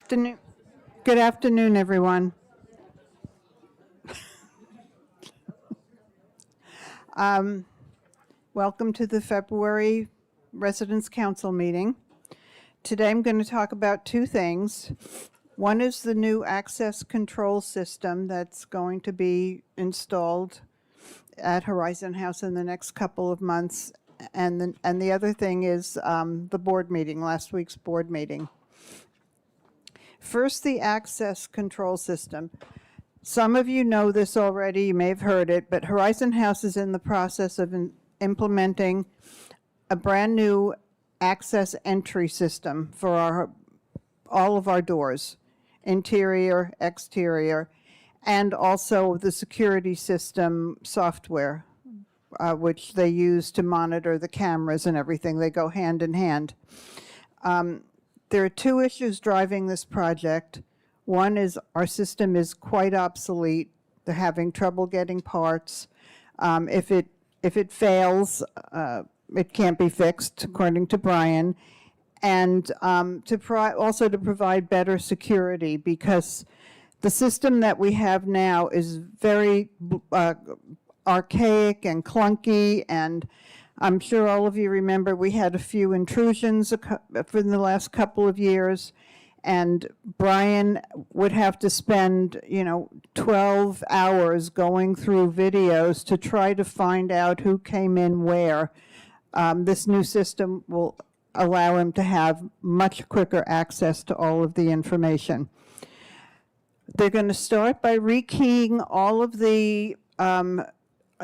afternoon. Good afternoon, everyone. Welcome to the February Residents' Council meeting. Today I'm going to talk about two things. One is the new access control system that's going to be installed at Horizon House in the next couple of months. And the other thing is the board meeting, last week's board meeting. First, the access control system. Some of you know this already, you may have heard it, but Horizon House is in the process of implementing a brand new access entry system for all of our doors, interior, exterior, and also the security system software, which they use to monitor the cameras and everything. They go hand in hand. There are two issues driving this project. One is our system is quite obsolete. They're having trouble getting parts. If it fails, it can't be fixed, according to Brian. And also to provide better security, because the system that we have now is very archaic and clunky, and I'm sure all of you remember we had a few intrusions for the last couple of years, and Brian would have to spend, 12 hours going through videos to try to find out who came in where. This new system will allow him to have much quicker access to all of the information. They're going to start by rekeying all of the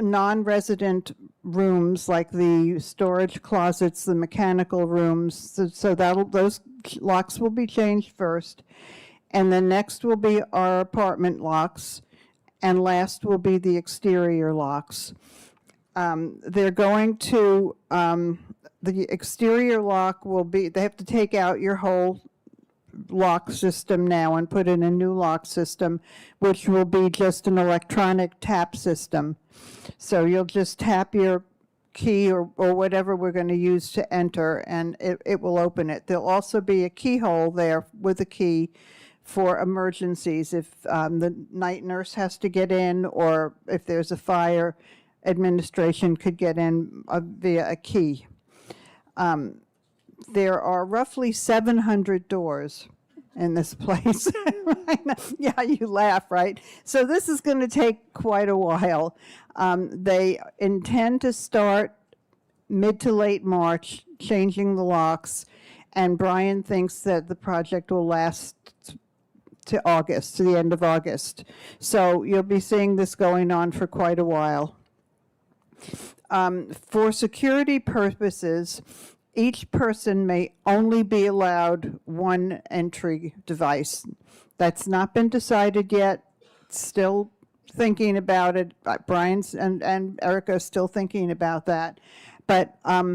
non-resident rooms, like the storage closets, the mechanical rooms, so those locks will be changed first, and then next will be our apartment locks, and last will be the exterior locks. They're going to, the exterior lock will be, they have to take out your whole lock system now and put in a new lock system, which will be just an electronic tap system. So you'll just tap your key or whatever we're going to use to enter, and it will open it. There'll also be a keyhole there with a key for emergencies. If the night nurse has to get in, or if there's a fire, administration could get in via a key. There are roughly 700 doors in this place. Yeah, you laugh, right? So this is going to take quite a while. They intend to start mid to late March, changing the locks, and Brian thinks that the project will last to August, to the end of August. So you'll be seeing this going on for quite a while. For security purposes, each person may only be allowed one entry device. That's not been decided yet. Still thinking about it. Brian's and Erica are still thinking about that. But I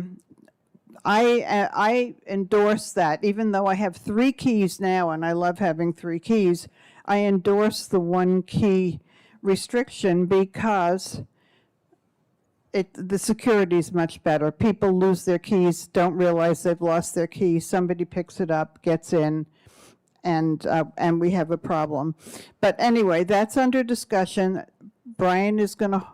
endorse that. Even though I have 3 keys now, and I love having 3 keys, I endorse the 1 key restriction because the security is much better. People lose their keys, don't realize they've lost their keys. Somebody picks it up, gets in, and we have a problem. But anyway, that's under discussion. Brian is going to,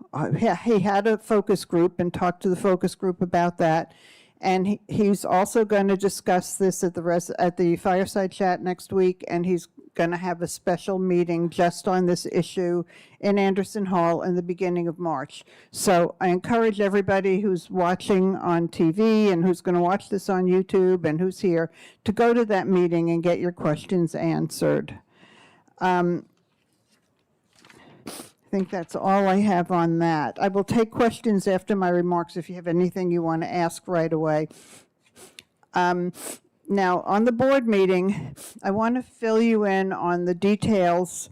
he had a focus group and talked to the focus group about that. And he's also going to discuss this at the fireside chat next week, and he's going to have a special meeting just on this issue in Anderson Hall in the beginning of March. So I encourage everybody who's watching on TV and who's going to watch this on YouTube and who's here to go to that meeting and get your questions answered. I think that's all I have on that. I will take questions after my remarks if you have anything you want to ask right away. Now, on the board meeting, I want to fill you in on the details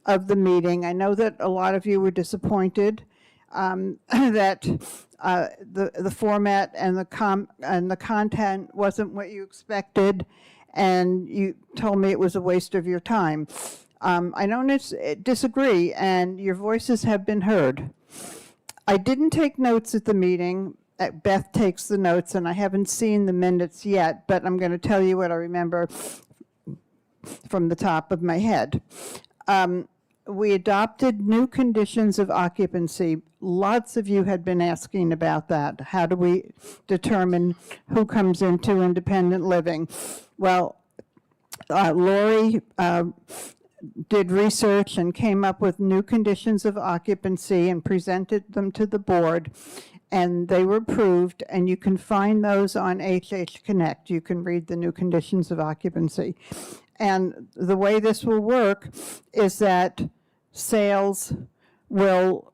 of the meeting. I know that a lot of you were disappointed that the format and the content wasn't what you expected, and you told me it was a waste of your time. I don't disagree, and your voices have been heard. I didn't take notes at the meeting. Beth takes the notes, and I haven't seen the minutes yet, but I'm going to tell you what I remember from the top of my head. We adopted new conditions of occupancy. Lots of you had been asking about that. How do we determine who comes into independent living? Well, Lori did research and came up with new conditions of occupancy and presented them to the board, and they were approved, and you can find those on HH Connect. You can read the new conditions of occupancy. And the way this will work is that sales will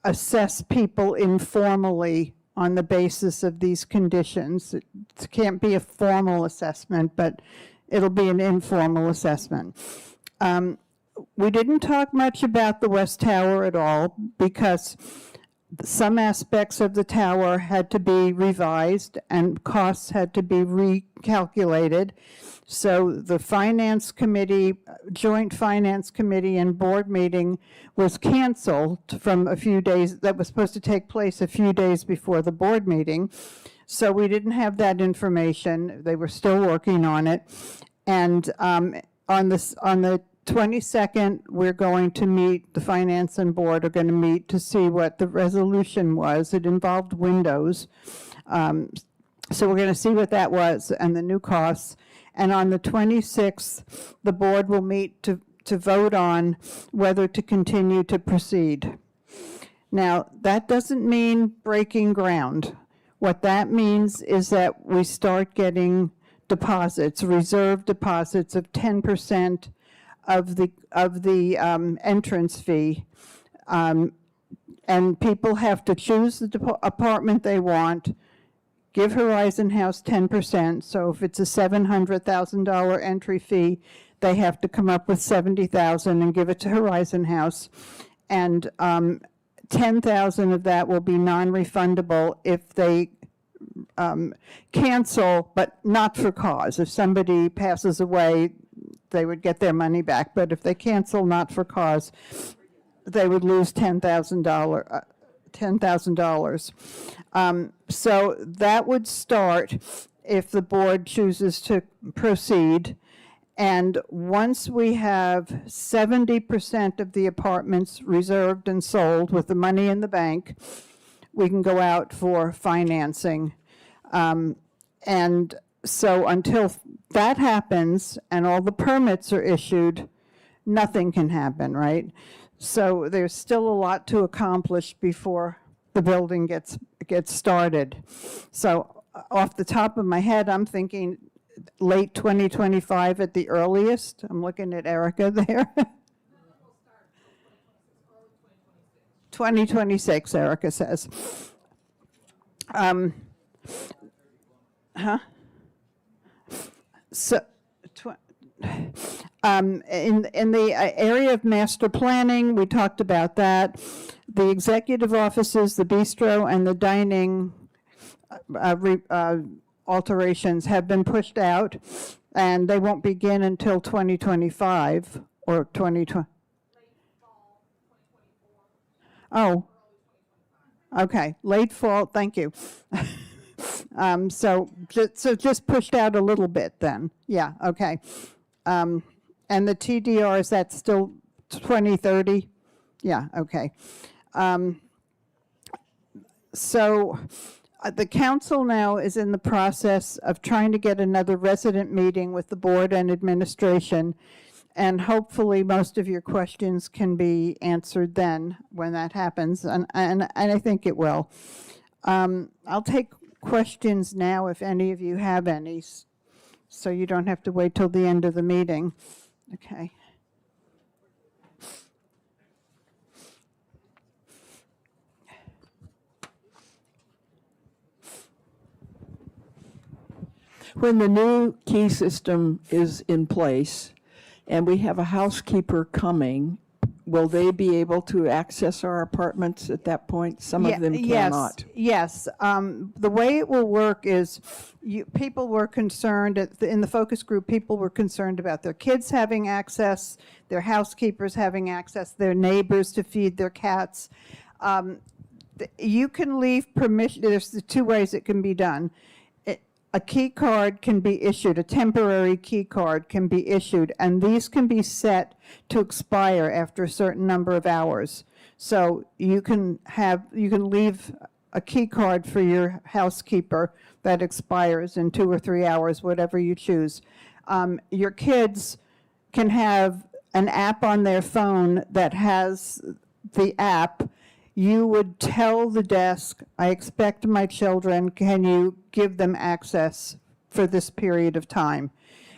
assess people informally on the basis of these conditions. It can't be a formal assessment, but it'll be an informal assessment. We didn't talk much about the West Tower at all because some aspects of the tower had to be revised and costs had to be recalculated. So the finance committee, joint finance committee and board meeting was canceled from a few days, that was supposed to take place a few days before the board meeting. So we didn't have that information. They were still working on it. And on the 22nd, we're going to meet, the finance and board are going to meet to see what the resolution was. It involved windows. So we're going to see what that was and the new costs. And on the 26th, the board will meet to vote on whether to continue to proceed. Now, that doesn't mean breaking ground. What that means is that we start getting deposits, reserve deposits of 10% of the entrance fee, and people have to choose the apartment they want, give Horizon House 10%. So if it's a $700,000 entry fee, they have to come up with $70,000 and give it to Horizon House, and $10,000 of that will be non-refundable if they cancel, but not for cause. If somebody passes away, they would get their money back. But if they cancel not for cause, they would lose $10,000. So that would start if the board chooses to proceed. And once we have 70% of the apartments reserved and sold with the money in the bank, we can go out for financing. And so until that happens and all the permits are issued, nothing can happen, right? So there's still a lot to accomplish before the building gets started. So off the top of my head, I'm thinking late 2025 at the earliest. I'm looking at Erica there. 2026, Erica says. So, in the area of master planning, we talked about that. The executive offices, the bistro, and the dining alterations have been pushed out, and they won't begin until 2025 or 2020. Oh, okay, late fall, thank you. So just pushed out a little bit then, yeah, okay. And the TDR, is that still 2030? Yeah, okay. So the council now is in the process of trying to get another resident meeting with the board and administration, and hopefully most of your questions can be answered then when that happens, and I think it will. I'll take questions now if any of you have any, so you don't have to wait till the end of the meeting. Okay. When the new key system is in place and we have a housekeeper coming, will they be able to access our apartments at that point? Some of them cannot. Yes. The way it will work is people were concerned, in the focus group, people were concerned about their kids having access, their housekeepers having access, their neighbors to feed their cats. You can leave permission, there's the two ways it can be done. a key card can be issued, a temporary key card can be issued, and these can be set to expire after a certain number of hours. So you can leave a key card for your housekeeper that expires in 2 or 3 hours, whatever you choose. Your kids can have an app on their phone that has the app. You would tell the desk, I expect my children, can you give them access for this period of time?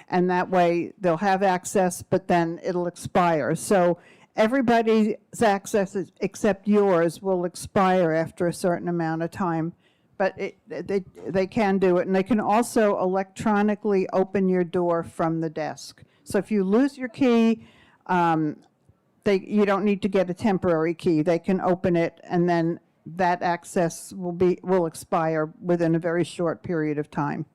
And that way they'll have access, but then it'll expire. So everybody's access except yours will expire after a certain amount of time. But they can do it. And they can also electronically open your door from the desk. So if you lose your key, you don't need to get a temporary key. They can open it, and then that access will expire within a very short period of time.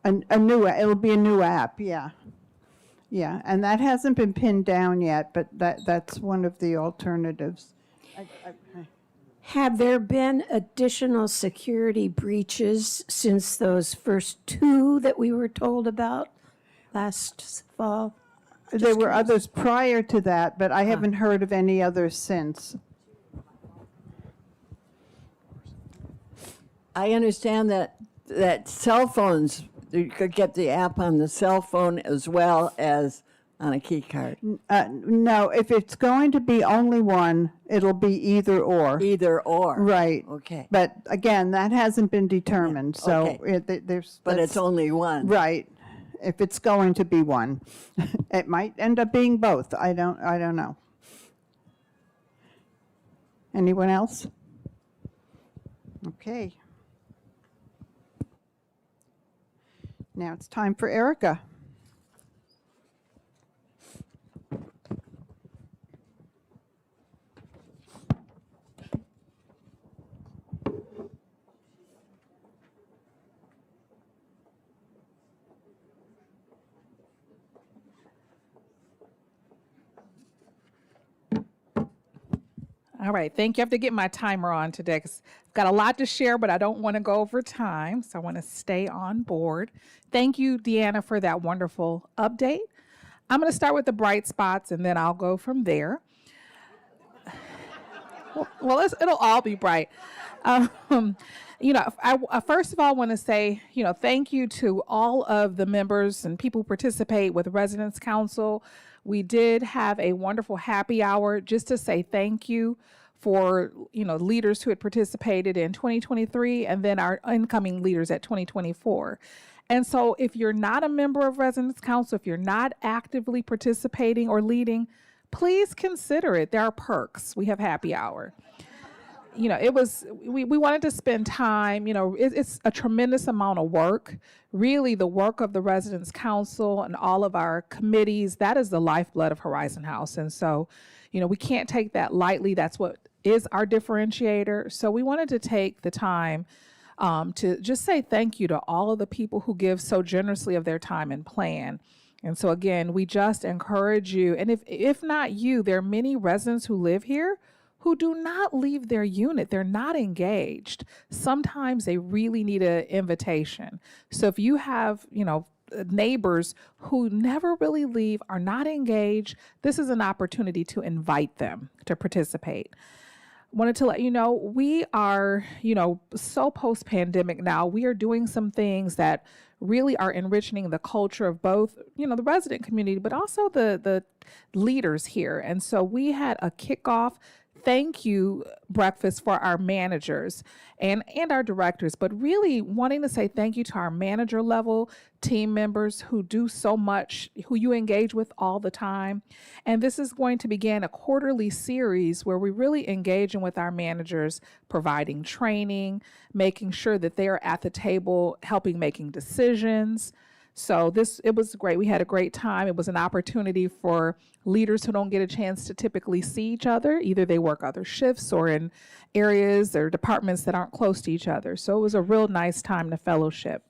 It'll be a new app, yeah. Yeah, and that hasn't been pinned down yet, but that's one of the alternatives. Have there been additional security breaches since those first 2 that we were told about last fall? There were others prior to that, but I haven't heard of any others since. I understand that cell phones, you could get the app on the cell phone as well as on a key card. No, if it's going to be only one, it'll be either or. Either or. Right. Okay. But again, that hasn't been determined, so okay. there's. But it's only one. Right. If it's going to be one. It might end up being both. I don't know. Anyone else? Okay. Now it's time for Erica. All right, thank you. I have to get my timer on today because I've got a lot to share, but I don't want to go over time, so I want to stay on board. Thank you, Deanna, for that wonderful update. I'm going to start with the bright spots, and then I'll go from there. Well, it'll all be bright. I first of all want to say, thank you to all of the members and people who participate with Residents Council. We did have a wonderful happy hour just to say thank you for, leaders who had participated in 2023 and then our incoming leaders at 2024. And so if you're not a member of Residents Council, if you're not actively participating or leading, please consider it. There are perks. We have happy hour. We wanted to spend time, it's a tremendous amount of work. Really, the work of the Residents Council and all of our committees, that is the lifeblood of Horizon House. And so, we can't take that lightly. That's what is our differentiator. So we wanted to take the time to just say thank you to all of the people who give so generously of their time and plan. And so again, we just encourage you. And if not you, there are many residents who live here who do not leave their unit. They're not engaged. Sometimes they really need an invitation. So if you have, neighbors who never really leave, are not engaged, this is an opportunity to invite them to participate. Wanted to let you know, we are, so post-pandemic now, we are doing some things that really are enriching the culture of both, the resident community, but also the leaders here. And so we had a kickoff thank you breakfast for our managers and our directors, but really wanting to say thank you to our manager level team members who do so much, who you engage with all the time. And this is going to begin a quarterly series where we really engaging with our managers, providing training, making sure that they are at the table, helping making decisions. So it was great. We had a great time. It was an opportunity for leaders who don't get a chance to typically see each other. Either they work other shifts or in areas or departments that aren't close to each other. So it was a real nice time to fellowship.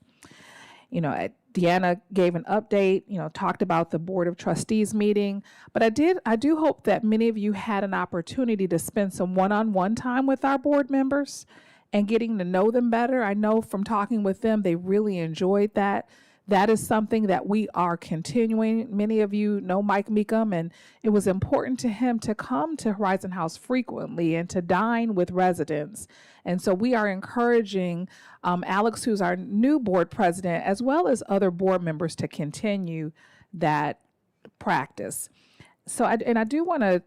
Deanna Deanna gave an update, talked about the Board of Trustees meeting, but I do hope that many of you had an opportunity to spend some one-on-one time with our board members and getting to know them better. I know from talking with them, they really enjoyed that. That is something that we are continuing. Many of you know Mike Meekum, and it was important to him to come to Horizon House frequently and to dine with residents. And so we are encouraging Alex, who's our new board president, as well as other board members to continue that practice. So I do want to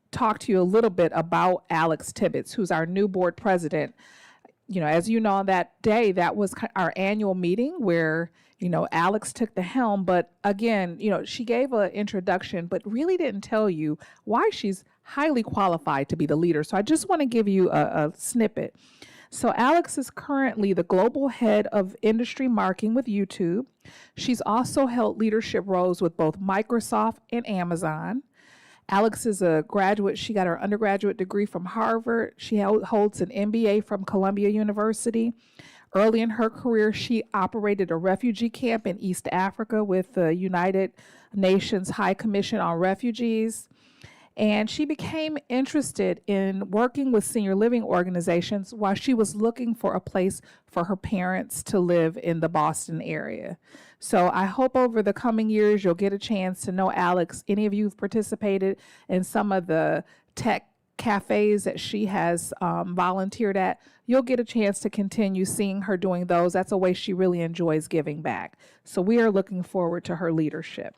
talk to you a little bit about Alex Tibbetts, who's our new board president. As you know, on that day, that was our annual meeting where Alex took the helm, but again, she gave an introduction, but really didn't tell you why she's highly qualified to be the leader. So I just want to give you a snippet. So Alex is currently the global head of industry marketing with YouTube. She's also held leadership roles with both Microsoft and Amazon. Alex is a graduate. She got her undergraduate degree from Harvard. She holds an MBA from Columbia University. Early in her career, she operated a refugee camp in East Africa with the United Nations High Commission on Refugees. And she became interested in working with senior living organizations while she was looking for a place for her parents to live in the Boston area. So I hope over the coming years you'll get a chance to know Alex. Any of you who've participated in some of the tech cafes that she has volunteered at, you'll get a chance to continue seeing her doing those. That's a way she really enjoys giving back. So we are looking forward to her leadership.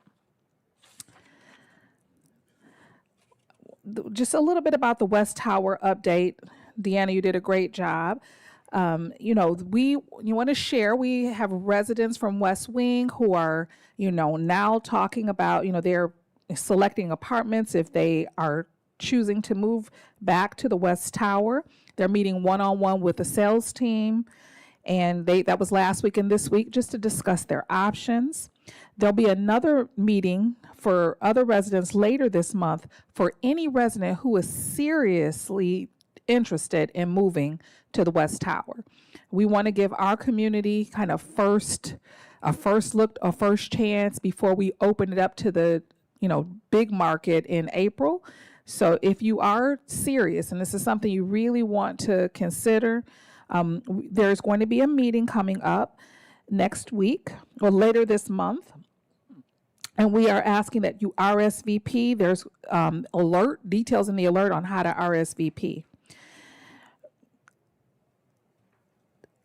Just a little bit about the West Tower update. Deanna, you did a great job. You want to share, we have residents from West Wing who are, now talking about, they're selecting apartments if they are choosing to move back to the West Tower. They're meeting one-on-one with the sales team, and that was last week and this week, just to discuss their options. There'll be another meeting for other residents later this month for any resident who is seriously interested in moving to the West Tower. We want to give our community kind of a first chance before we open it up to the, big market in April. So if you are serious and this is something you really want to consider, there's going to be a meeting coming up next week or later this month. And we are asking that you RSVP. There's details in the alert on how to RSVP.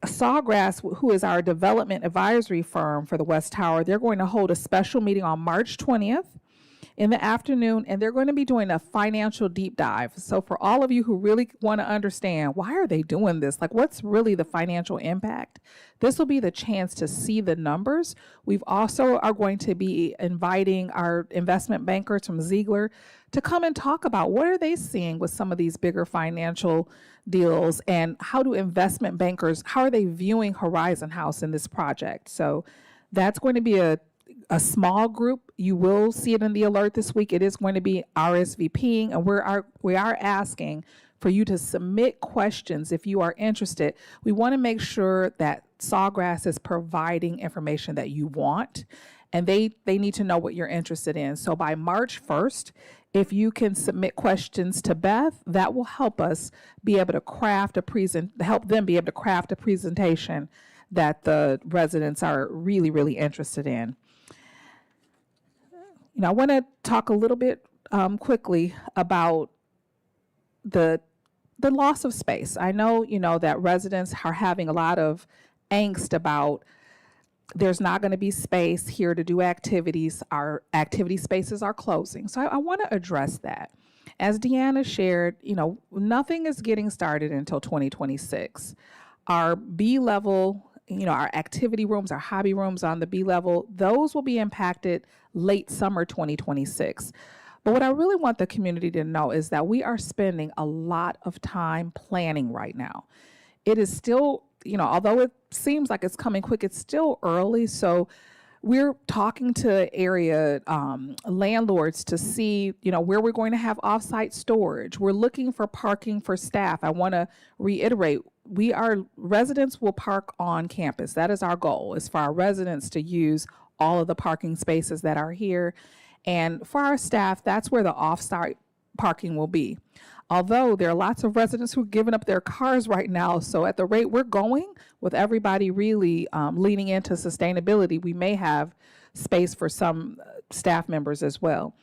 Sawgrass, who is our development advisory firm for the West Tower, they're going to hold a special meeting on March 20th in the afternoon, and they're going to be doing a financial deep dive. So for all of you who really want to understand, why are they doing this? Like, what's really the financial impact? This will be the chance to see the numbers. We've also are going to be inviting our investment bankers from Ziegler to come and talk about what are they seeing with some of these bigger financial deals, and how do investment bankers, how are they viewing Horizon House in this project? So that's going to be a small group. You will see it in the alert this week. It is going to be RSVPing, and we are asking for you to submit questions if you are interested. We want to make sure that Sawgrass is providing information that you want, and they need to know what you're interested in. So by March 1st, if you can submit questions to Beth, that will help us be able to help them be able to craft a presentation that the residents are really, really interested in. I want to talk a little bit quickly about the loss of space. I know, that residents are having a lot of angst about there's not going to be space here to do activities. Our activity spaces are closing. So I want to address that. As Deanna shared, nothing is getting started until 2026. Our B level, our activity rooms, our hobby rooms on the B level, those will be impacted late summer 2026. But what I really want the community to know is that we are spending a lot of time planning right now. It is still, although it seems like it's coming quick, it's still early. So we're talking to area landlords to see, where we're going to have offsite storage. We're looking for parking for staff. I want to reiterate, residents will park on campus. That is our goal, is for our residents to use all of the parking spaces that are here. And for our staff, that's where the off-site parking will be. Although there are lots of residents who are giving up their cars right now, so at the rate we're going, with everybody really leaning into sustainability, we may have space for some staff members as well.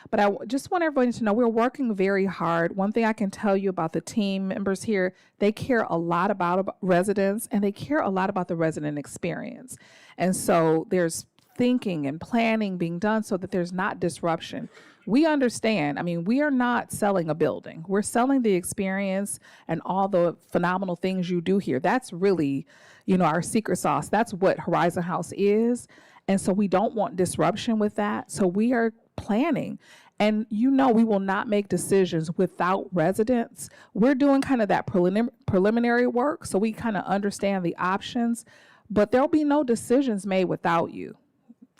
But I just want everybody to know we're working very hard. One thing I can tell you about the team members here, they care a lot about residents, and they care a lot about the resident experience. And so there's thinking and planning being done so that there's not disruption. We understand, I mean, we are not selling a building. We're selling the experience and all the phenomenal things you do here. That's really, our secret sauce. That's what Horizon House is. And so we don't want disruption with that. So we are planning. And we will not make decisions without residents. We're doing kind of that preliminary work, so we kind of understand the options, but there'll be no decisions made without you.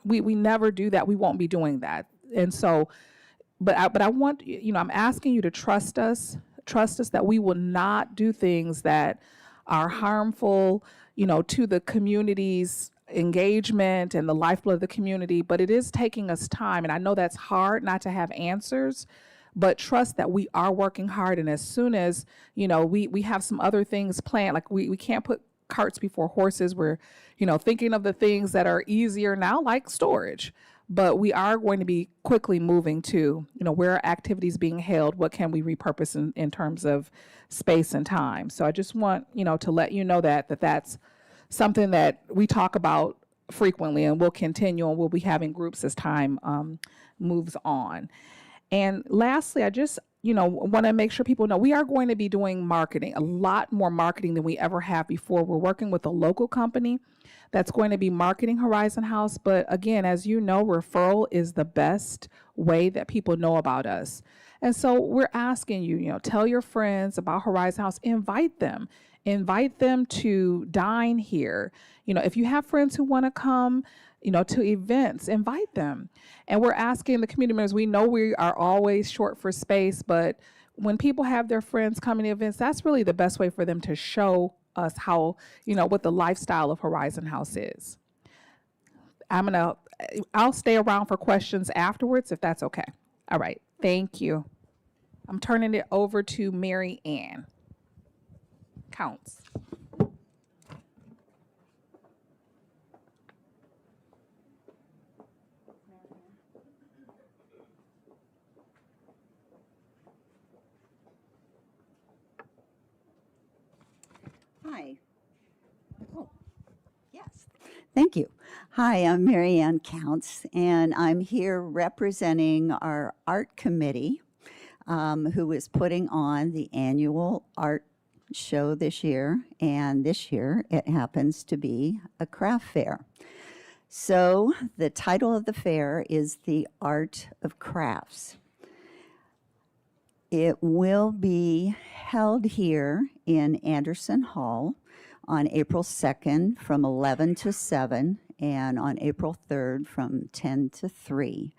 We never do that. We won't be doing that. And so, but I want, I'm asking you to trust us that we will not do things that are harmful, to the community's engagement and the lifeblood of the community. But it is taking us time, and I know that's hard not to have answers, but trust that we are working hard. And as soon as we have some other things planned, like we can't put carts before horses. We're thinking of the things that are easier now, like storage, but we are going to be quickly moving to where are activities being held, what can we repurpose in terms of space and time. So I just want to let you know that's something that we talk about frequently, and we'll continue, and we'll be having groups as time moves on. And lastly, I just want to make sure people know we are going to be doing marketing, a lot more marketing than we ever have before. We're working with a local company that's going to be marketing Horizon House. But again, as you know, referral is the best way that people know about us. And so we're asking you, tell your friends about Horizon House, invite them to dine here. If you have friends who want to come, to events, invite them. And we're asking the community members, we know we are always short for space, but when people have their friends coming to events, that's really the best way for them to show us how, what the lifestyle of Horizon House is. I'll stay around for questions afterwards, if that's okay. All right, thank you. I'm turning it over to Mary Ann Counts. Hi. Oh, yes. Thank you. Hi, I'm Mary Ann Counts, and I'm here representing our art committee, who is putting on the annual art show this year. And this year, it happens to be a craft fair. So the title of the fair is The Art of Crafts. It will be held here in Anderson Hall on April 2nd from 11 to 7 and on April 3rd from 10 to 3.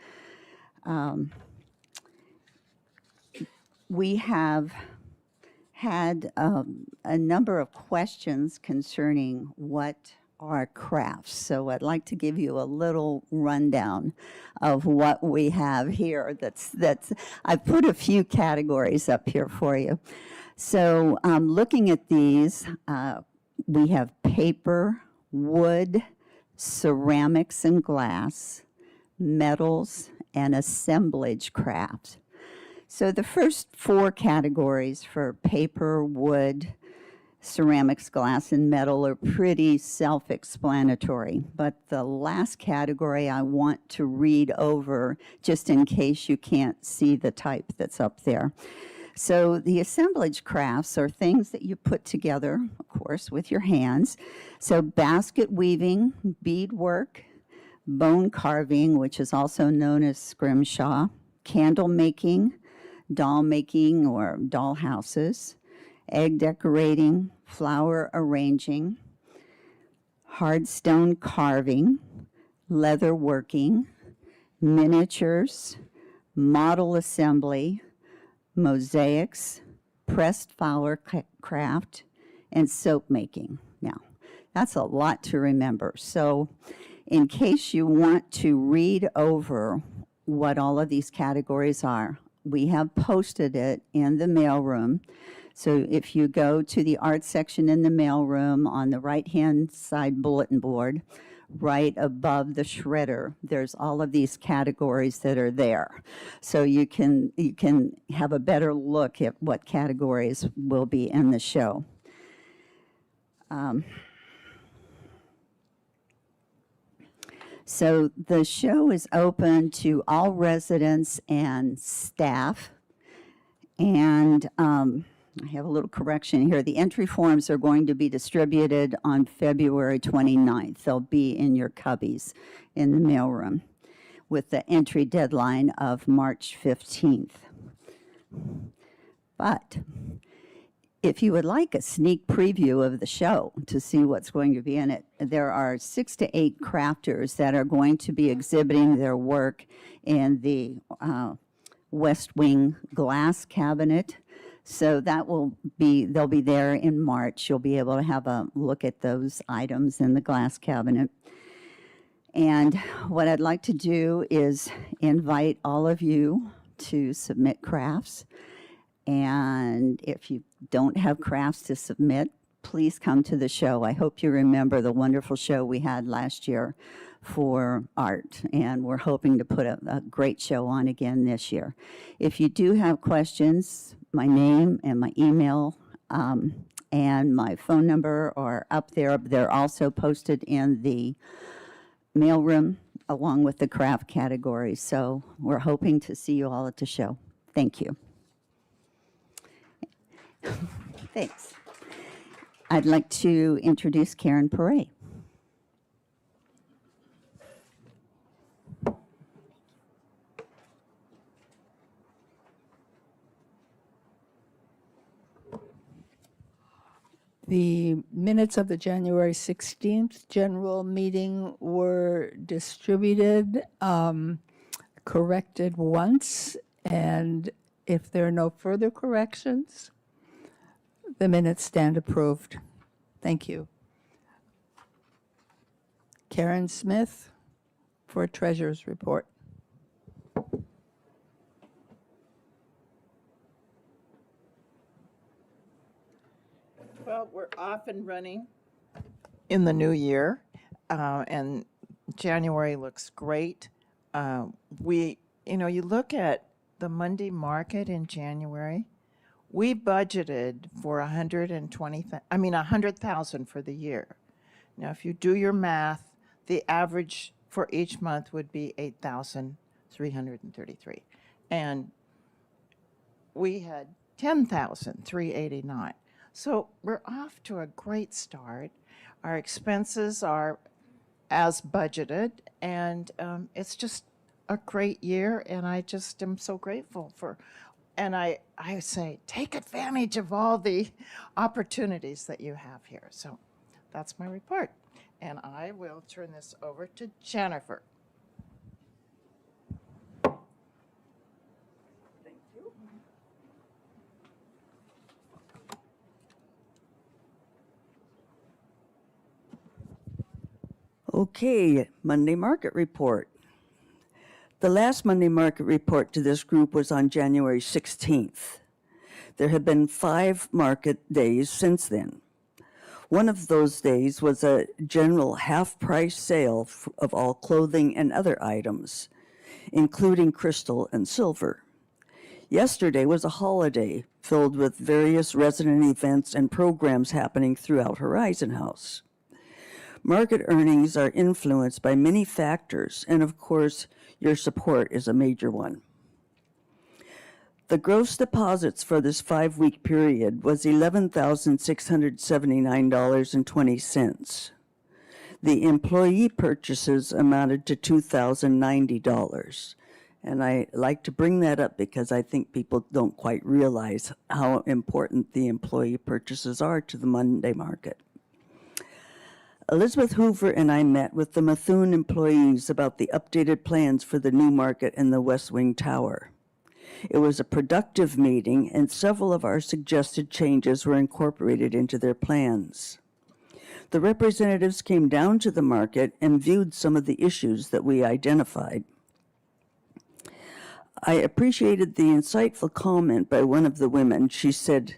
We have had a number of questions concerning what are crafts. So I'd like to give you a little rundown of what we have here. I've put a few categories up here for you. So looking at these, we have paper, wood, ceramics and glass, metals, and assemblage crafts. So the first four categories for paper, wood, ceramics, glass, and metal are pretty self-explanatory, but the last category I want to read over just in case you can't see the type that's up there. So the assemblage crafts are things that you put together, of course, with your hands. So basket weaving, beadwork, bone carving, which is also known as scrimshaw, candle making, doll making or doll houses, egg decorating, flower arranging, hard stone carving, leather working, miniatures, model assembly, mosaics, pressed flower craft, and soap making. Now, that's a lot to remember. So in case you want to read over what all of these categories are, we have posted it in the mailroom. So if you go to the art section in the mailroom on the right-hand side bulletin board, right above the shredder, there's all of these categories that are there. So you can have a better look at what categories will be in the show. So the show is open to all residents and staff. And I have a little correction here. The entry forms are going to be distributed on February 29th. They'll be in your cubbies in the mailroom with the entry deadline of March 15th. But if you would like a sneak preview of the show to see what's going to be in it, there are 6 to 8 crafters that are going to be exhibiting their work in the West Wing glass cabinet. So they'll be there in March. You'll be able to have a look at those items in the glass cabinet. And what I'd like to do is invite all of you to submit crafts. And if you don't have crafts to submit, please come to the show. I hope you remember the wonderful show we had last year for art, and we're hoping to put a great show on again this year. If you do have questions, my name and my email and my phone number are up there. They're also posted in the mailroom along with the craft category. So we're hoping to see you all at the show. Thank you. Thanks. I'd like to introduce Karen Perret. The minutes of the January 16th general meeting were distributed, corrected once, and if there are no further corrections, the minutes stand approved. Thank you. Karen Smith for Treasurer's Report. Well, we're off and running in the new year, and January looks great. You look at the Monday market in January, we budgeted for 100,000 for the year. Now, if you do your math, the average for each month would be 8,333, and we had 10,389. So we're off to a great start. Our expenses are as budgeted, and it's just a great year, and I just am so grateful for, and I say, take advantage of all the opportunities that you have here. So that's my report, and I will turn this over to Jennifer. Okay, Monday Market Report. The last Monday Market Report to this group was on January 16th. There have been 5 market days since then. One of those days was a general half-price sale of all clothing and other items, including crystal and silver. Yesterday was a holiday filled with various resident events and programs happening throughout Horizon House. Market earnings are influenced by many factors, and of course, your support is a major one. The gross deposits for this 5-week period was $11,679.20. The employee purchases amounted to $2,090. And I like to bring that up because I think people don't quite realize how important the employee purchases are to the Monday market. Elizabeth Hoover and I met with the Methuen employees about the updated plans for the new market in the West Wing Tower. It was a productive meeting, and several of our suggested changes were incorporated into their plans. The representatives came down to the market and viewed some of the issues that we identified. I appreciated the insightful comment by one of the women. She said,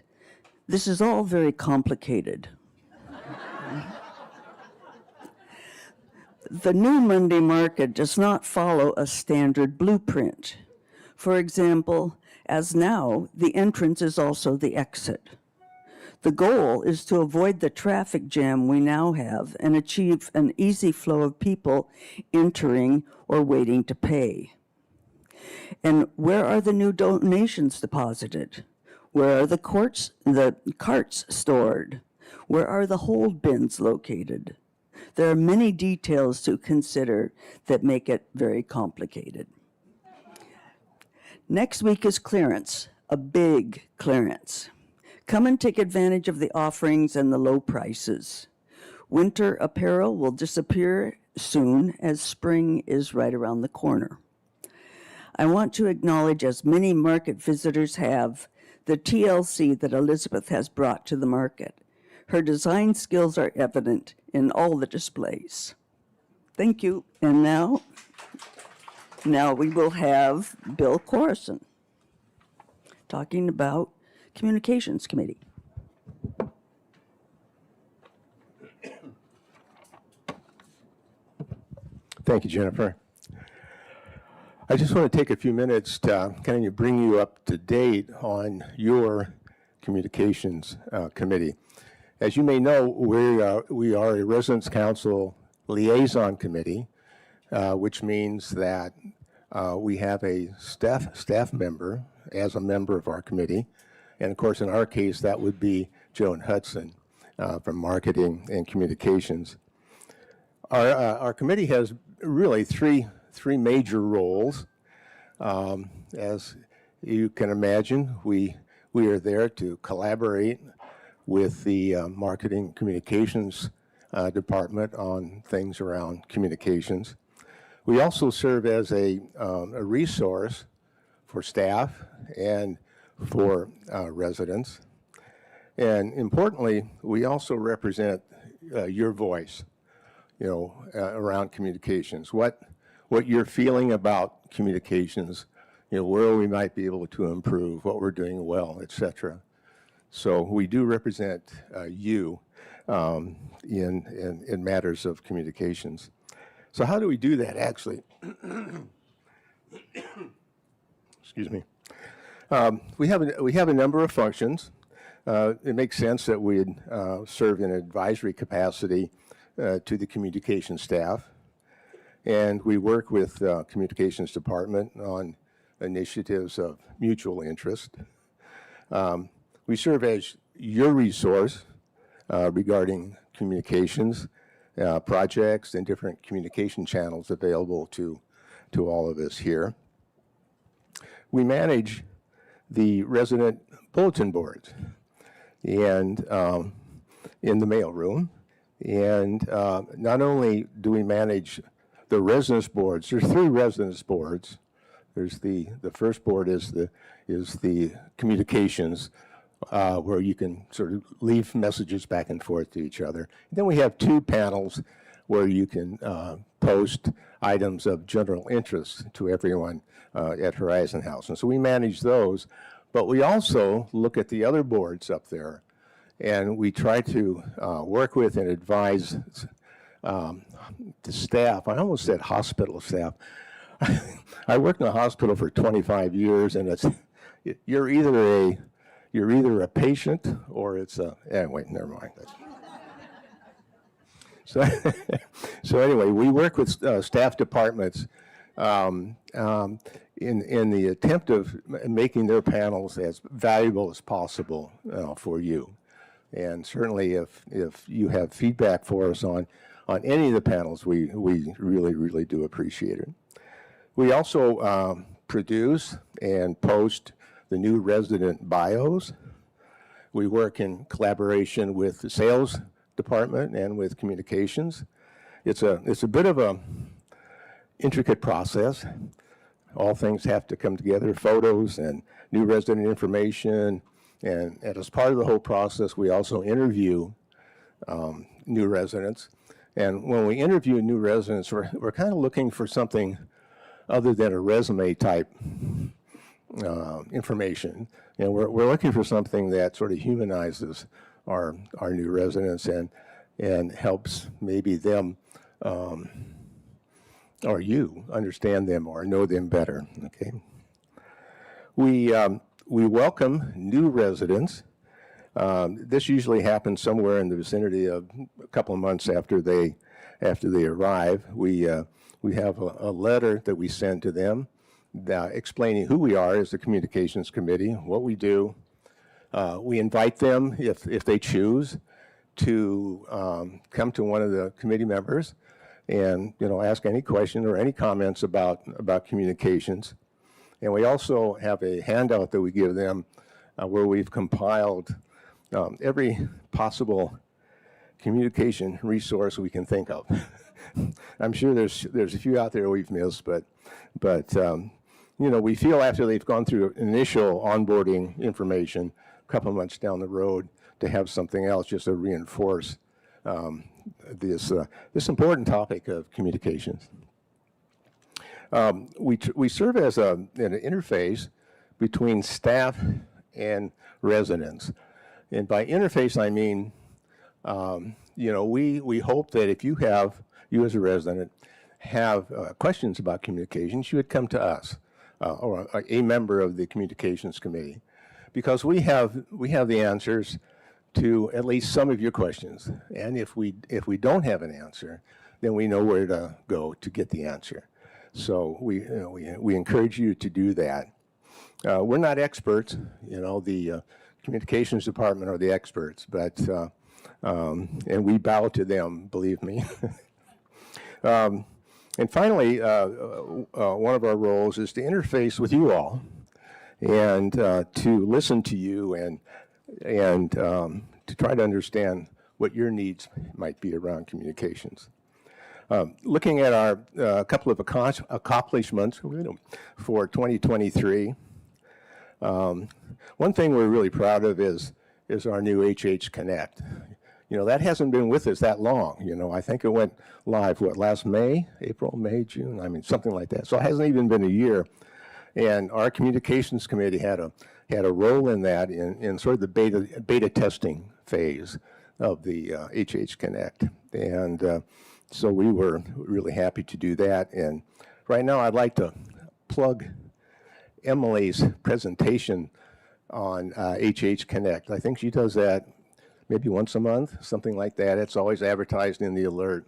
"This is all very complicated." The new Monday market does not follow a standard blueprint. For example, as now, the entrance is also the exit. The goal is to avoid the traffic jam we now have and achieve an easy flow of people entering or waiting to pay. And where are the new donations deposited? Where are the carts stored? Where are the hold bins located? There are many details to consider that make it very complicated. Next week is clearance, a big clearance. Come and take advantage of the offerings and the low prices. Winter apparel will disappear soon as spring is right around the corner. I want to acknowledge, as many market visitors have, the TLC that Elizabeth has brought to the market. Her design skills are evident in all the displays. Thank you. And now we will have Bill Corison talking about Communications Committee. Thank you, Jennifer. I just want to take a few minutes to kind of bring you up to date on your Communications Committee. As you may know, we are a Residence Council Liaison Committee, which means that we have a staff member as a member of our committee. And of course, in our case, that would be Joan Hudson from Marketing and Communications. Our committee has really three major roles. As you can imagine, we are there to collaborate with the Marketing Communications Department on things around communications. We also serve as a resource for staff and for residents. And importantly, we also represent your voice, around communications. What you're feeling about communications, where we might be able to improve, what we're doing well, et cetera. So we do represent you in matters of communications. So how do we do that, actually? Excuse me. We have a number of functions. It makes sense that we'd serve in an advisory capacity to the communications staff. And we work with the communications department on initiatives of mutual interest. We serve as your resource regarding communications, projects, and different communication channels available to all of us here. We manage the resident bulletin boards and in the mailroom. And not only do we manage the residence boards, there's 3 residence boards. There's the first board is the communications, where you can sort of leave messages back and forth to each other. And then we have 2 panels where you can post items of general interest to everyone at Horizon House. And so we manage those, but we also look at the other boards up there, and we try to work with and advise the staff. I almost said hospital staff. I worked in a hospital for 25 years, and you're either a patient or it's a, anyway, never mind. So anyway, we work with staff departments in the attempt of making their panels as valuable as possible for you. And certainly if you have feedback for us on any of the panels, we really, really do appreciate it. We also produce and post the new resident bios. We work in collaboration with the sales department and with communications. It's a bit of a intricate process. all things have to come together, photos and new resident information. And as part of the whole process, we also interview new residents. And when we interview new residents, we're kind of looking for something other than a resume type information. You know, we're looking for something that sort of humanizes our new residents and helps maybe them or you understand them or know them better. Okay. We welcome new residents. This usually happens somewhere in the vicinity of a couple of months after they arrive. We have a letter that we send to them explaining who we are as the communications committee, what we do. We invite them, if they choose, to come to one of the committee members and ask any question or any comments about communications. And we also have a handout that we give them where we've compiled every possible communication resource we can think of. I'm sure there's a few out there we've missed, but we feel after they've gone through initial onboarding information, a couple of months down the road, to have something else just to reinforce this important topic of communications. We serve as an interface between staff and residents. And by interface, I mean, we hope that if you as a resident have questions about communications, you would come to us or a member of the communications committee, because we have the answers to at least some of your questions. And if we don't have an answer, then we know where to go to get the answer. So we encourage you to do that. We're not experts, the communications department are the experts, but and we bow to them, believe me. And finally, one of our roles is to interface with you all and to listen to you and to try to understand what your needs might be around communications. Looking at our couple of accomplishments for 2023, one thing we're really proud of is our new HH Connect. That hasn't been with us that long. I think it went live, last May, April, May, June, something like that. So it hasn't even been a year. And our communications committee had a role in that in sort of the beta testing phase of the HH Connect. And so we were really happy to do that. And right now I'd like to plug Emily's presentation on HH Connect. I think she does that maybe once a month, something like that. It's always advertised in the alert.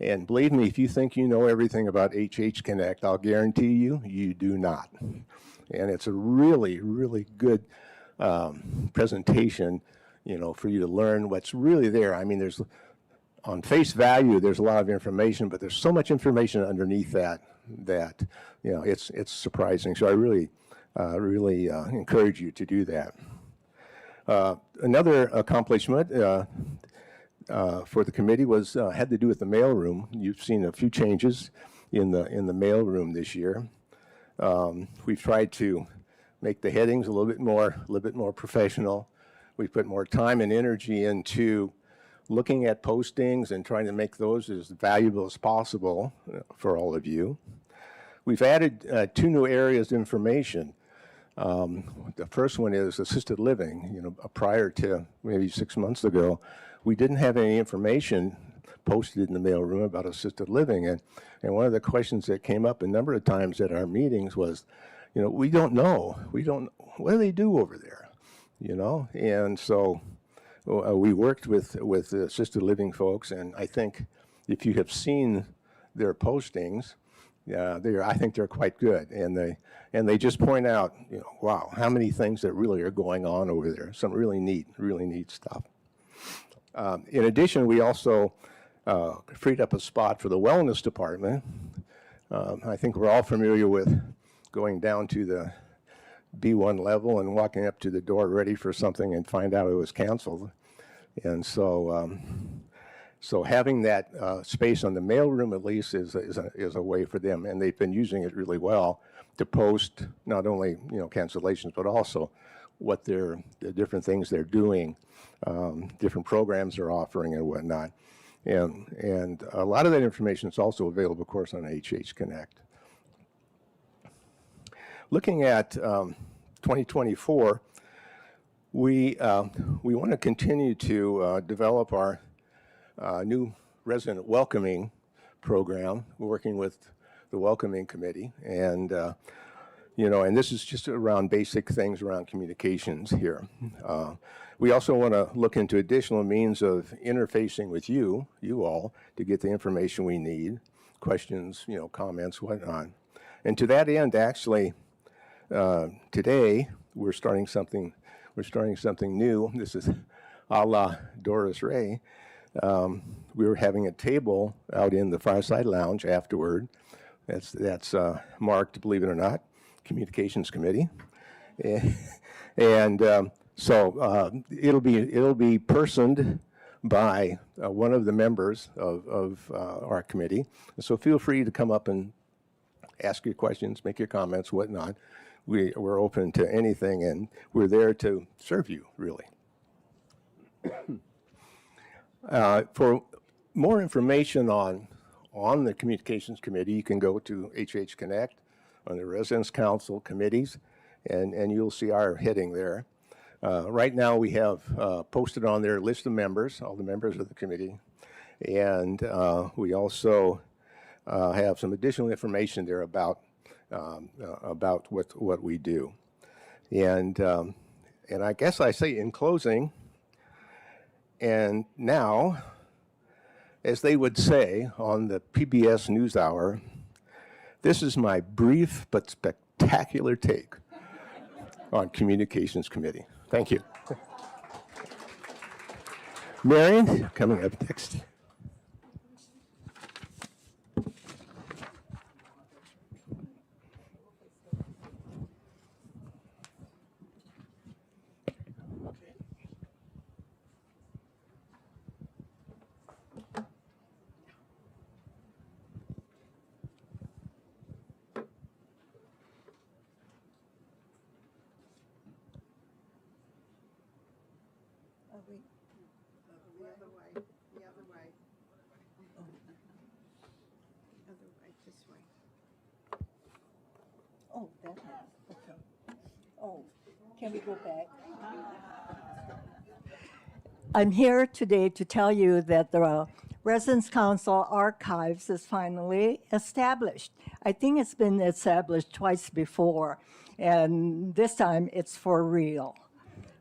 And believe me, if you think you know everything about HH Connect, I'll guarantee you do not. And it's a really, really good presentation, for you to learn what's really there. There's, on face value, there's a lot of information, but there's so much information underneath that it's surprising. So I really encourage you to do that. Another accomplishment for the committee had to do with the mailroom. You've seen a few changes in the mailroom this year. We've tried to make the headings a little bit more professional. We've put more time and energy into looking at postings and trying to make those as valuable as possible for all of you. We've added 2 new areas of information. The first one is assisted living. Prior to maybe 6 months ago, we didn't have any information posted in the mailroom about assisted living. And one of the questions that came up a number of times at our meetings was, we don't know. What do they do over there? And so we worked with the assisted living folks, and I think if you have seen their postings, I think they're quite good, and they just point out, wow, how many things that really are going on over there. Some really neat stuff. In addition, we also freed up a spot for the wellness department. I think we're all familiar with going down to the B1 level and walking up to the door ready for something and find out it was canceled. And so So having that space on the mailroom at least is a way for them, and they've been using it really well to post not only cancellations, but also what the different things they're doing, different programs they're offering and whatnot. And a lot of that information is also available, of course, on HH Connect. Looking at 2024, we want to continue to develop our new resident welcoming program. We're working with the welcoming committee, and and this is just around basic things around communications here. We also want to look into additional means of interfacing with you all, to get the information we need, questions, comments, whatnot. And to that end, actually, today we're starting something new. This is a la Doris Ray. We were having a table out in the Fireside Lounge afterward. That's marked, believe it or not, Communications Committee, and so it'll be personed by one of the members of our committee. So feel free to come up and ask your questions, make your comments, whatnot. We're open to anything, and we're there to serve you, really. For more information on the Communications Committee, you can go to HH Connect on the Residence Council committees, and you'll see our heading there. Right now, we have posted on there a list of members, all the members of the committee, and we also have some additional information there about what we do. And I guess I say in closing, and now, as they would say on the PBS NewsHour, this is my brief but spectacular take on Communications Committee. Thank you. Marion, coming up next. Oh, that one. Okay. Oh, can we go back? I'm here today to tell you that the Residence Council Archives is finally established. I think it's been established twice before, and this time it's for real.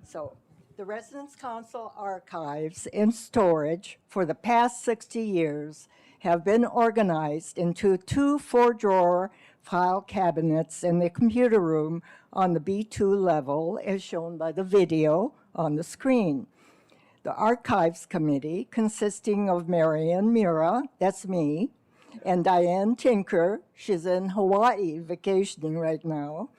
So the Residence Council Archives in storage for the past 60 years have been organized into 2 4-drawer file cabinets in the computer room on the B2 level, as shown by the video on the screen. The Archives Committee, consisting of Marian Mira, that's me, and Diane Tinker, she's in Hawaii vacationing right now,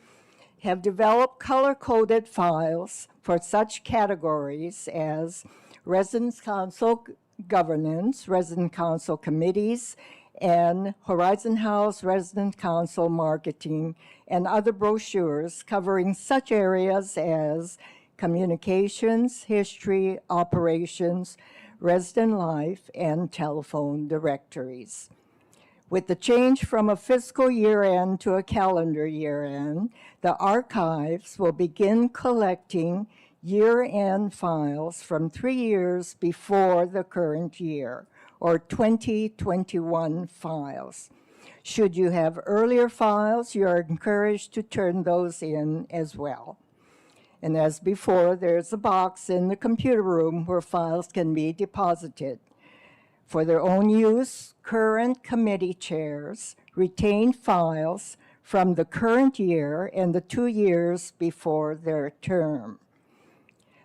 have developed color-coded files for such categories as Residence Council governance, Resident Council committees, and Horizon House Resident Council marketing, and other brochures covering such areas as communications, history, operations, resident life, and telephone directories. With the change from a fiscal year-end to a calendar year-end, the archives will begin collecting year-end files from 3 years before the current year, or 2021 files. Should you have earlier files, you are encouraged to turn those in as well. And as before, there's a box in the computer room where files can be deposited. For their own use, current committee chairs retain files from the current year and the 2 years before their term.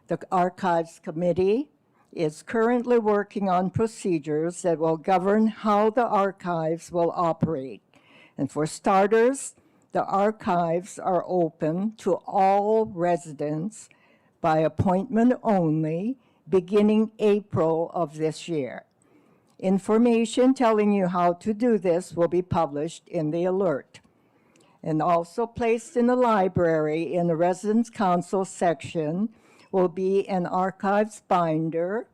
The Archives Committee is currently working on procedures that will govern how the archives will operate. And for starters, the archives are open to all residents by appointment only, beginning April of this year. Information telling you how to do this will be published in the alert, and also placed in the library in the Residence Council section will be an archives binder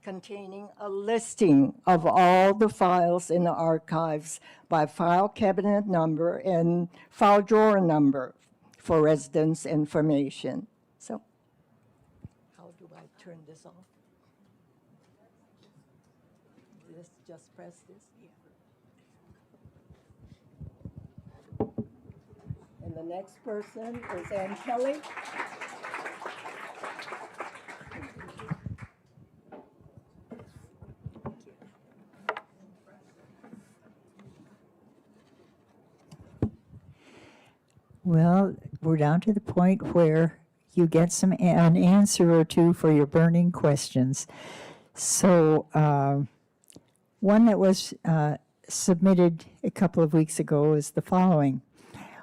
containing a listing of all the files in the archives by file cabinet number and file drawer number for residence information. So, how do I turn this off? Just press this? And the next person is Ann Kelly. Well, we're down to the point where you get an answer or two for your burning questions. So one that was submitted a couple of weeks ago is the following.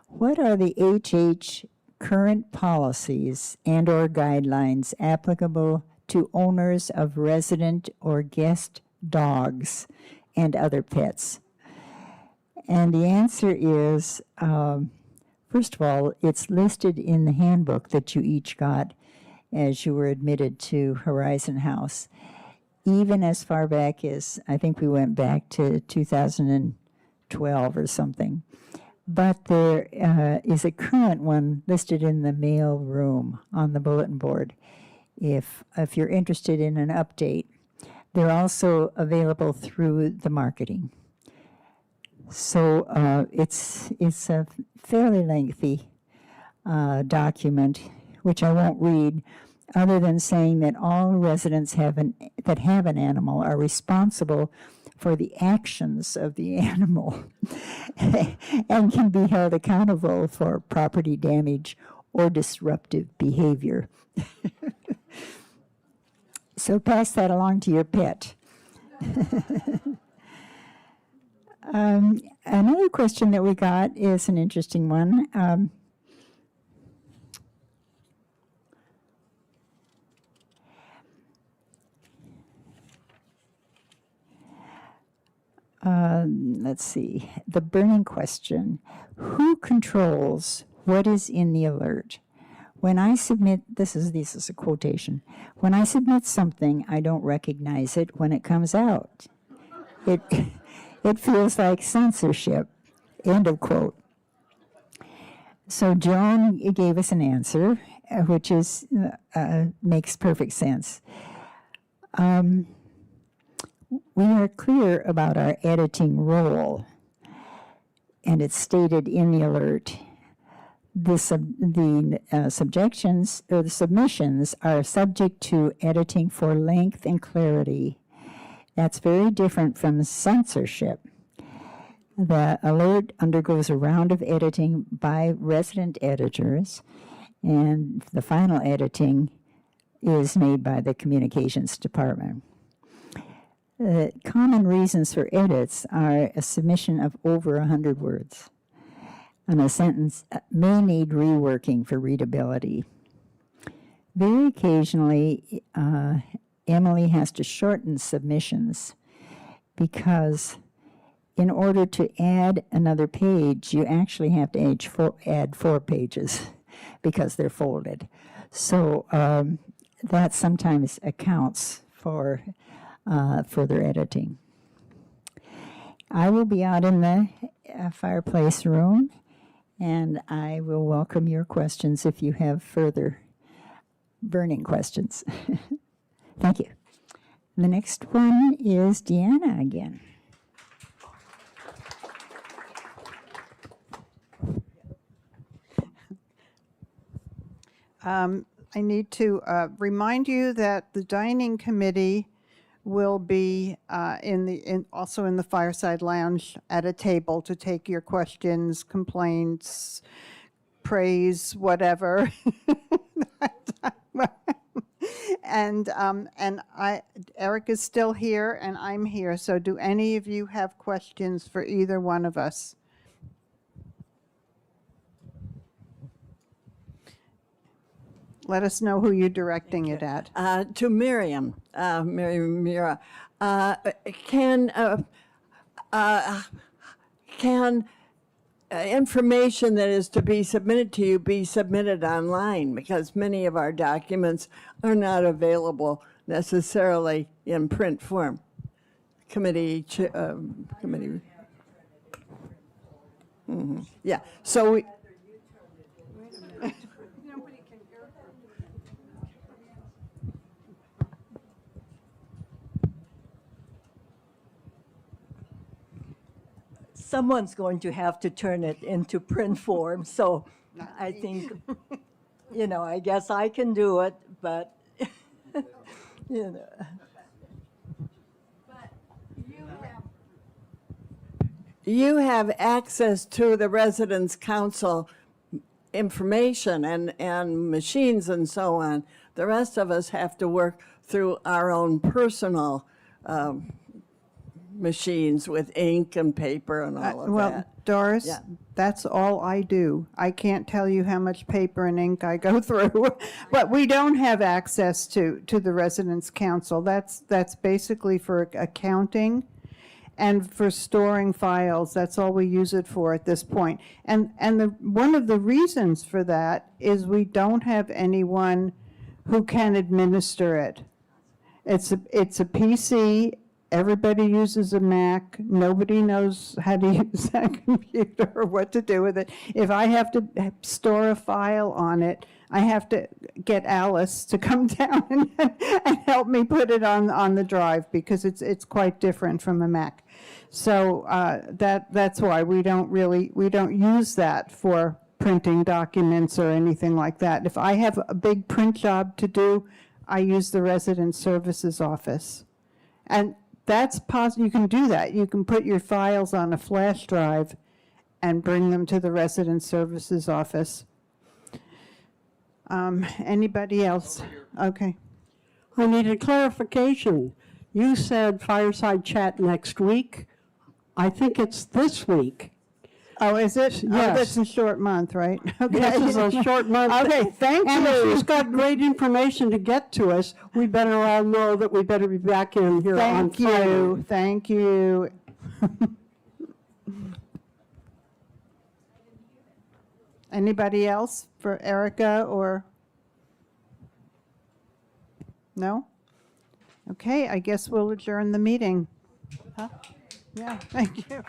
What are the HH current policies and or guidelines applicable to owners of resident or guest dogs and other pets? And the answer is, first of all, it's listed in the handbook that you each got as you were admitted to Horizon House, even as far back as, I think we went back to 2012 or something. But there is a current one listed in the mail room on the bulletin board if you're interested in an update. They're also available through the marketing. So it's a fairly lengthy document, which I won't read, other than saying that all residents that have an animal are responsible for the actions of the animal and can be held accountable for property damage or disruptive behavior. So pass that along to your pet. Another question that we got is an interesting one. Let's see, the burning question. Who controls what is in the alert? When I submit, this is a quotation. When I submit something, I don't recognize it when it comes out. It feels like censorship, end of quote. So Joan gave us an answer, which is makes perfect sense. We are clear about our editing role, and it's stated in the alert. The subjections or the submissions are subject to editing for length and clarity. That's very different from censorship. The alert undergoes a round of editing by resident editors, and the final editing is made by the communications department. Common reasons for edits are a submission of over 100 words, and a sentence may need reworking for readability. Very occasionally, Emily has to shorten submissions because in order to add another page, you actually have to add 4 pages because they're folded. So that sometimes accounts for further editing. I will be out in the fireplace room, and I will welcome your questions if you have further burning questions. Thank you. The next one is Deanna again. I need to remind you that the dining committee will be also in the fireside lounge at a table to take your questions, complaints, praise, whatever. And Eric is still here, and I'm here. So do any of you have questions for either one of us? Let us know who you're directing it at. To Miriam, Mira, Can information that is to be submitted to you be submitted online? Because many of our documents are not available necessarily in print form. Committee. Yeah, so we, Someone's going to have to turn it into print form, so I think, I guess I can do it, but, you know. you have access to the residence council information and machines and so on. The rest of us have to work through our own personal machines with ink and paper and all of Well, that. Doris, Yeah. that's all I do. I can't tell you how much paper and ink I go through, but we don't have access to the residence council. That's basically for accounting and for storing files. That's all we use it for at this point. And one of the reasons for that is we don't have anyone who can administer it. It's a PC. Everybody uses a Mac. Nobody knows how to use that computer or what to do with it. If I have to store a file on it, I have to get Alice to come down and help me put it on the drive, because it's quite different from a Mac. So that's why we don't use that for printing documents or anything like that. If I have a big print job to do, I use the resident services office. And that's possible. You can do that. You can put your files on a flash drive and bring them to the resident services office. Anybody else? Okay. I needed clarification. You said fireside chat next week. I think it's this week. Oh, is it? Yes. Oh, that's a short month, right? Okay. This is a short month. Okay, thank And if you. she's got great information to get to us, we better all know that we better be back in here on Thank Friday. you. Thank you. Anybody else for Erica or? No? Okay, I guess we'll adjourn the meeting. Huh? Yeah, thank you.